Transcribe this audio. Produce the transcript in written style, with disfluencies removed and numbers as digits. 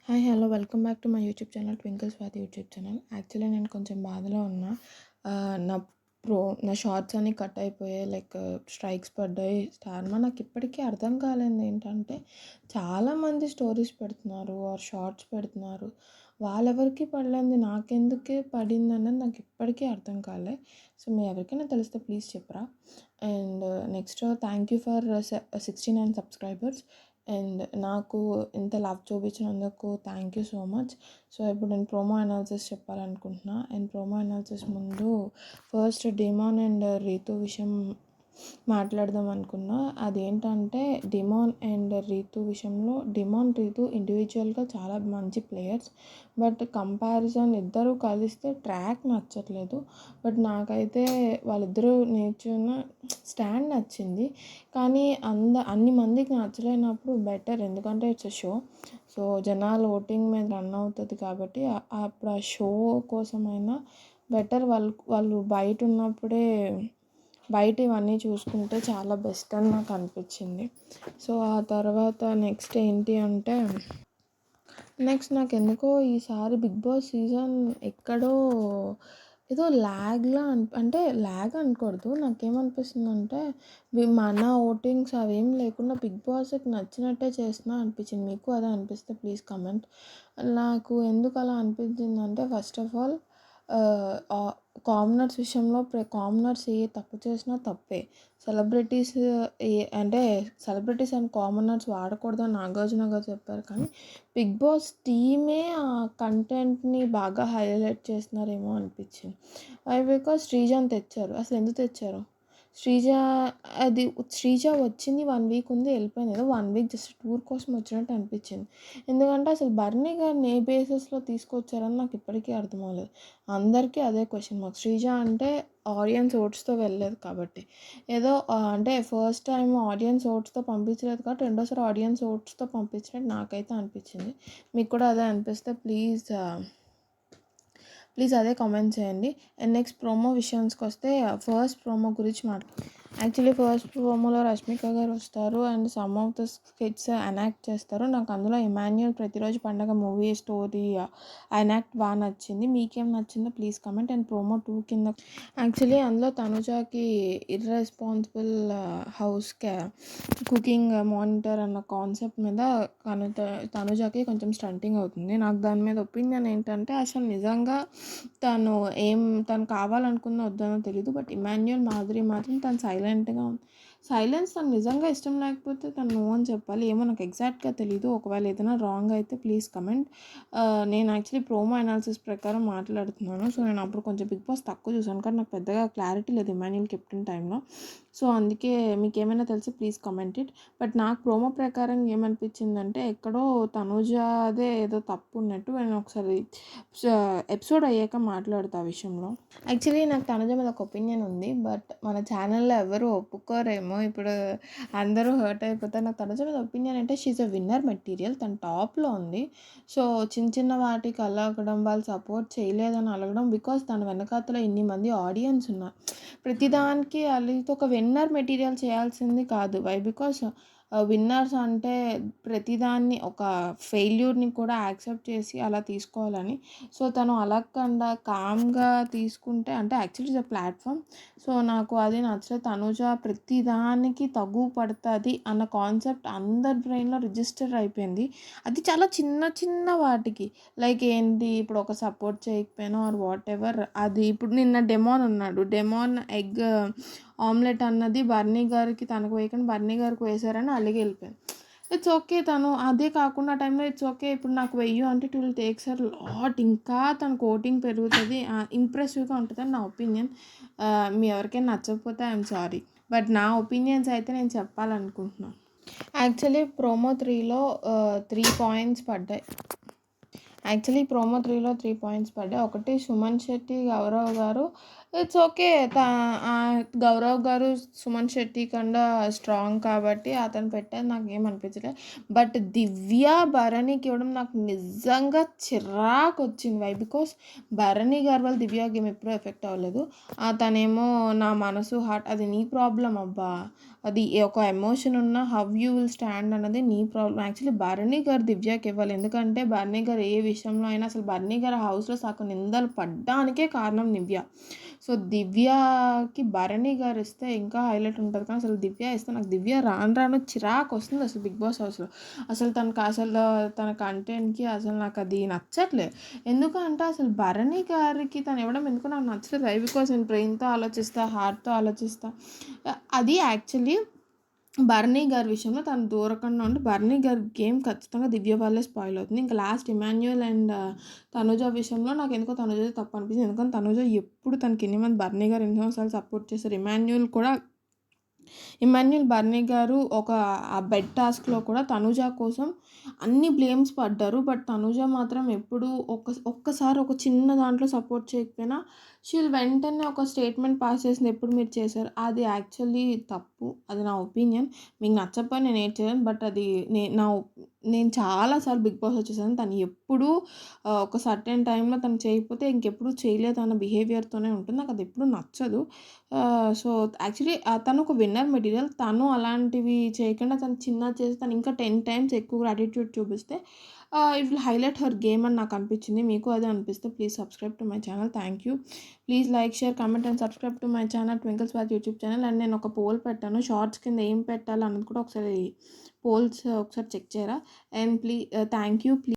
Hi hello welcome back to my YouTube channel twinkle Swathi YouTube channel. Actually నేను కొంచెం బాధలో ఉన్నా. నా నా షార్ట్స్ అన్నీ కట్ అయిపోయాయి. లైక్ స్ట్రైక్స్ పడ్డాయి. స్టార్మా నాకు ఇప్పటికీ అర్థం కాలేదు ఏంటంటే, చాలామంది స్టోరీస్ పెడుతున్నారు ఆర్ షార్ట్స్ పెడుతున్నారు. వాళ్ళెవరికి పడలేంది నాకెందుకే పడిందన్నది నాకు ఇప్పటికీ అర్థం కాలే. సో మీ ఎవరికైనా తెలిస్తే ప్లీజ్ చెప్పరా. And next thank you for 69 subscribers. And నాకు ఇంత లవ్ చూపించినందుకు thank you so much. So ఇప్పుడు నేను ప్రోమో అనాలిసిస్ చెప్పాలనుకుంటున్నా. అండ్ ప్రోమో అనాలిసిస్ ముందు ఫస్ట్ డిమాన్ అండ్ రీతు విషయం మాట్లాడదాం అనుకున్నా. అదేంటంటే డిమాన్ అండ్ రీతు విషయంలో డిమాన్ రీతు ఇండివిజువల్గా చాలా మంచి ప్లేయర్స్. బట్ కంపారిజన్ ఇద్దరు కలిస్తే ట్రాక్ నచ్చట్లేదు. బట్ నాకైతే వాళ్ళిద్దరూ నేర్చున్న స్టాండ్ నచ్చింది. కానీ అన్ని మందికి నచ్చలేనప్పుడు బెటర్, ఎందుకంటే ఇట్స్ అ షో. సో జనాలు ఓటింగ్ మీద రన్ అవుతుంది కాబట్టి అప్పుడు ఆ షో కోసమైనా బెటర్ వాళ్ళు బయట ఉన్నప్పుడే బయట ఇవన్నీ చూసుకుంటే చాలా బెస్ట్ అని నాకు అనిపించింది. సో ఆ తర్వాత నెక్స్ట్ ఏంటి అంటే, నాకు ఎందుకో ఈసారి బిగ్ బాస్ సీజన్ ఎక్కడో ఏదో ల్యాగ్లా అంటే ల్యాగ్ అనకూడదు. నాకేమనిపిస్తుందంటే మన ఓటింగ్స్ అవేం లేకుండా బిగ్ బాస్కి నచ్చినట్టే చేస్తున్నా అనిపించింది. మీకు అదే అనిపిస్తే ప్లీజ్ కమెంట్. నాకు ఎందుకు అలా అనిపించిందంటే, ఫస్ట్ ఆఫ్ ఆల్ కామనర్స్ విషయంలో కామనర్స్ ఏ తప్పు చేసినా తప్పే. సెలబ్రిటీస్ అంటే సెలబ్రిటీస్ అండ్ కామనర్స్ వాడకూడదని నాగార్జున గారు చెప్పారు. కానీ బిగ్ బాస్ టీమే ఆ కంటెంట్ని బాగా హైలైట్ చేస్తున్నారేమో అనిపించింది. బికాజ్ శ్రీజని తెచ్చారు. అసలు ఎందుకు తెచ్చారు? శ్రీజ వచ్చింది 1 వీక్ ఉంది, వెళ్ళిపోయింది. ఏదో 1 వీక్ జస్ట్ టూర్ కోసం వచ్చినట్టు అనిపించింది. ఎందుకంటే అసలు బర్నీ గారిని ఏ బేసిస్లో తీసుకొచ్చారని నాకు ఇప్పటికీ అర్థం అవ్వలేదు. అందరికీ అదే క్వశ్చన్ మార్క్. శ్రీజ అంటే ఆడియన్స్ ఓట్స్తో వెళ్ళలేదు కాబట్టి, ఏదో అంటే ఫస్ట్ టైం ఆడియన్స్ ఓట్స్తో పంపించలేదు కాబట్టి రెండోసారి ఆడియన్స్ ఓట్స్తో పంపించినట్టు నాకైతే అనిపించింది. మీకు కూడా అదే అనిపిస్తే ప్లీజ్ అదే కామెంట్ చేయండి. అండ్ నెక్స్ట్ ప్రోమో విషయానికి వస్తే, ఫస్ట్ ప్రోమో గురించి యాక్చువల్లీ ఫస్ట్ ప్రోమోలో రష్మిక గారు వస్తారు and some of the skits enact చేస్తారు. నాకు అందులో ఇమాన్యుయల్ ప్రతిరోజు పండగ మూవీ స్టోరీ ఎనాక్ట్ బాగా నచ్చింది. మీకేం నచ్చిందో ప్లీజ్ కమెంట్. అండ్ ప్రోమో 2 కింద యాక్చువల్లీ అందులో తనుజాకి ఇర్రెస్పాన్సిబుల్ హౌస్ కుకింగ్ మానిటర్ అన్న కాన్సెప్ట్ మీద తనుజాకి కొంచెం స్టంటింగ్ అవుతుంది. నాకు దాని మీద ఒపీనియన్ ఏంటంటే, అసలు నిజంగా తను కావాలనుకున్న వద్దనో తెలీదు. బట్ ఇమాన్యుయల్ మాదిరి మాత్రం తను సైలెంట్గా ఉంది. సైలెన్స్ తను నిజంగా ఇష్టం లేకపోతే తను నో అని చెప్పాలి. ఏమో నాకు ఎగ్జాక్ట్గా తెలీదు. ఒకవేళ ఏదైనా రాంగ్ అయితే ప్లీజ్ కమెంట్. నేను యాక్చువల్లీ ప్రోమో అనాలిసిస్ ప్రకారం మాట్లాడుతున్నాను. సో నేను అప్పుడు కొంచెం బిగ్ బాస్ తక్కువ చూసాను కానీ నాకు పెద్దగా క్లారిటీ లేదు ఇమాన్యుయల్ కెప్టెన్ టైంలో. సో అందుకే మీకు ఏమైనా తెలిసి ప్లీజ్ కమెంట్ ఇట్. బట్ నాకు ప్రోమో ప్రకారం ఏమనిపించిందంటే, ఎక్కడో తనుజాదే ఏదో తప్పు ఉన్నట్టు. నేను ఒకసారి ఎపిసోడ్ అయ్యాక మాట్లాడుతా ఆ విషయంలో. యాక్చువల్లీ నాకు తనుజ మీద ఒక ఒపీనియన్ ఉంది. బట్ మన ఛానల్లో ఎవరు ఒప్పుకోరేమో. ఇప్పుడు అందరూ హర్ట్ అయిపోతారు. నాకు తనుజ మీద ఒపీనియన్ అంటే, షీఈ్ అ విన్నర్ మెటీరియల్. తను టాప్లో ఉంది. సో చిన్న వాటికి అలగడం, వాళ్ళు సపోర్ట్ చేయలేదని అలగడం, బికాజ్ తన వెనకాతలో ఇన్ని మంది ఆడియన్స్ ఉన్నారు. ప్రతిదానికి అలిగితే ఒక విన్నర్ మెటీరియల్ చేయాల్సింది కాదు. బికాజ్ విన్నర్స్ అంటే ప్రతిదాన్ని ఒక ఫెయిల్యూర్ని కూడా యాక్సెప్ట్ చేసి అలా తీసుకోవాలని. సో తను అలగకుండా కామ్గా తీసుకుంటే, అంటే actually it's a platform. So నాకు అది నచ్చలేదు. తనుజ ప్రతిదానికి తగు పడుతుంది అన్న కాన్సెప్ట్ అందరి బ్రెయిన్లో రిజిస్టర్ అయిపోయింది. అది చాలా చిన్న వాటికి, లైక్ ఏంటి, ఇప్పుడు ఒక సపోర్ట్ చేయకపోయినా ఆర్ వాట్ ఎవర్. అది ఇప్పుడు నిన్న డెమాన్ ఉన్నాడు. డెమాన్ ఎగ్ ఆమ్లెట్ అన్నది బర్నీ గారికి తనకు వేయకుండా బర్నీ గారికి వేశారని అలిగి వెళ్ళిపోయింది. It's okay. తను అదే కాకుండా టైంలో ఇట్స్ ఓకే ఇప్పుడు నాకు వెయ్యు అంటే it will takes a lot. ఇంకా తన కోటింగ్ పెరుగుతుంది, ఇంప్రెసివ్గా ఉంటుందని నా ఒపీనియన్. మీ ఎవరికైనా నచ్చకపోతే ఐఎమ్ సారీ. బట్ నా ఒపీనియన్స్ అయితే నేను చెప్పాలనుకుంటున్నాను. యాక్చువల్లీ ప్రోమో 3లో 3 పాయింట్స్ పడ్డాయి. ప్రోమో 3లో 3 పాయింట్స్ పడ్డాయి. ఒకటి, సుమన్ శెట్టి గౌరవ్ గారు ఇట్స్ ఓకే. గౌరవ్ గారు 'సుమన్ శెట్టి' కన్నా స్ట్రాంగ్ కాబట్టి అతను పెట్టారు. నాకేం అనిపించలే. బట్ 'దివ్య' భరణికి ఇవ్వడం నాకు నిజంగా చిరాకొచ్చింది. బికాస్ భరణి గారి వల్ల 'దివ్య' గేమ్ ఎప్పుడూ ఎఫెక్ట్ అవ్వలేదు. తనేమో నా మనసు, హార్ట్ అది నీ ప్రాబ్లమ్ అబ్బా! అది ఒక ఎమోషన్ ఉన్న హౌ యూ విల్ స్టాండ్ అన్నది నీ ప్రాబ్లమ్. యాక్చువల్లీ భరణి గారు 'దివ్యకి' ఇవ్వాలి. ఎందుకంటే భరణి గారు ఏ విషయంలో అయినా అసలు భరణి గారి హౌస్‌లో సగం నిందలు పడ్డానికే కారణం 'నివ్య'. సో, 'దివ్యకి' భరణి గారు ఇస్తే ఇంకా హైలైట్ ఉంటది. కానీ అసలు 'దివ్య' ఇస్తే నాకు 'దివ్య' రాను రాను చిరాకొస్తుంది అసలు 'బిగ్ బాస్' హౌస్‌లో. అసలు తన కంటెంట్‌కి అసలు నాకది నచ్చట్లే. ఎందుకంటే అసలు భరణి గారికి తను ఇవ్వడం ఎందుకో నాకు నచ్చలేదు. బికాస్ నేను బ్రెయిన్‌తో ఆలోచిస్తా, హార్ట్‌తో ఆలోచిస్తా. అది యాక్చువల్లీ భరణి గారి విషయంలో తను దూరకుండా ఉండి భరణి గారి గేమ్ ఖచ్చితంగా 'దివ్య' వల్లే స్పాయిల్ అవుతుంది. ఇంకా లాస్ట్ 'ఇమాన్యుయల్' అండ్ తనుజ విషయంలో నాకెందుకో తనుజదే తప్పు అనిపించింది. ఎందుకంటే తనుజ ఎప్పుడు తనకి ఎన్ని మంది భరణి గారు ఎన్నో సార్లు సపోర్ట్ చేశారు. ఇమాన్యుయల్ భరణి గారు ఆ బెడ్ టాస్క్‌లో కూడా తనుజ కోసం అన్ని బ్లేమ్స్ పడ్డారు. బట్ తనుజ మాత్రం ఎప్పుడూ ఒక్కసారి ఒక చిన్న దాంట్లో సపోర్ట్ చేయకపోయినా వెంటనే ఒక స్టేట్మెంట్ పాస్ చేసింది. ఎప్పుడు మీరు చేశారు. అది యాక్చువల్లీ తప్పు. అది నా ఒపీనియన్. మీకు నచ్చకపోయినా నేనేం చేయలేను. బట్ అది నేను చాలా సార్లు 'బిగ్ బాస్' వచ్చేసాను. తను ఎప్పుడూ ఒక సర్టెన్ టైమ్‌లో తను చేయకపోతే ఇంకెప్పుడు చేయలేదు అన్న బిహేవియర్‌తోనే ఉంటుంది. నాకది ఎప్పుడూ నచ్చదు. సో, యాక్చువల్లీ తను ఒక విన్నర్ మెటీరియల్. తను అలాంటివి చేయకుండా తను చిన్నది చేసి తను ఇంకా 10 టైమ్స్ ఎక్కువ యాటిట్యూడ్ చూపిస్తే it will highlight her game అని నాకు అనిపించింది. మీకు అదే అనిపిస్తే please subscribe to my channel. Thank you. Please like, share, comment and subscribe to my channel twinkles watch YouTube channel. And నేను ఒక పోల్ పెట్టాను. షార్ట్స్ కింద ఏం పెట్టాలి అన్నది కూడా ఒకసారి చెక్ చేయరా. And thank you.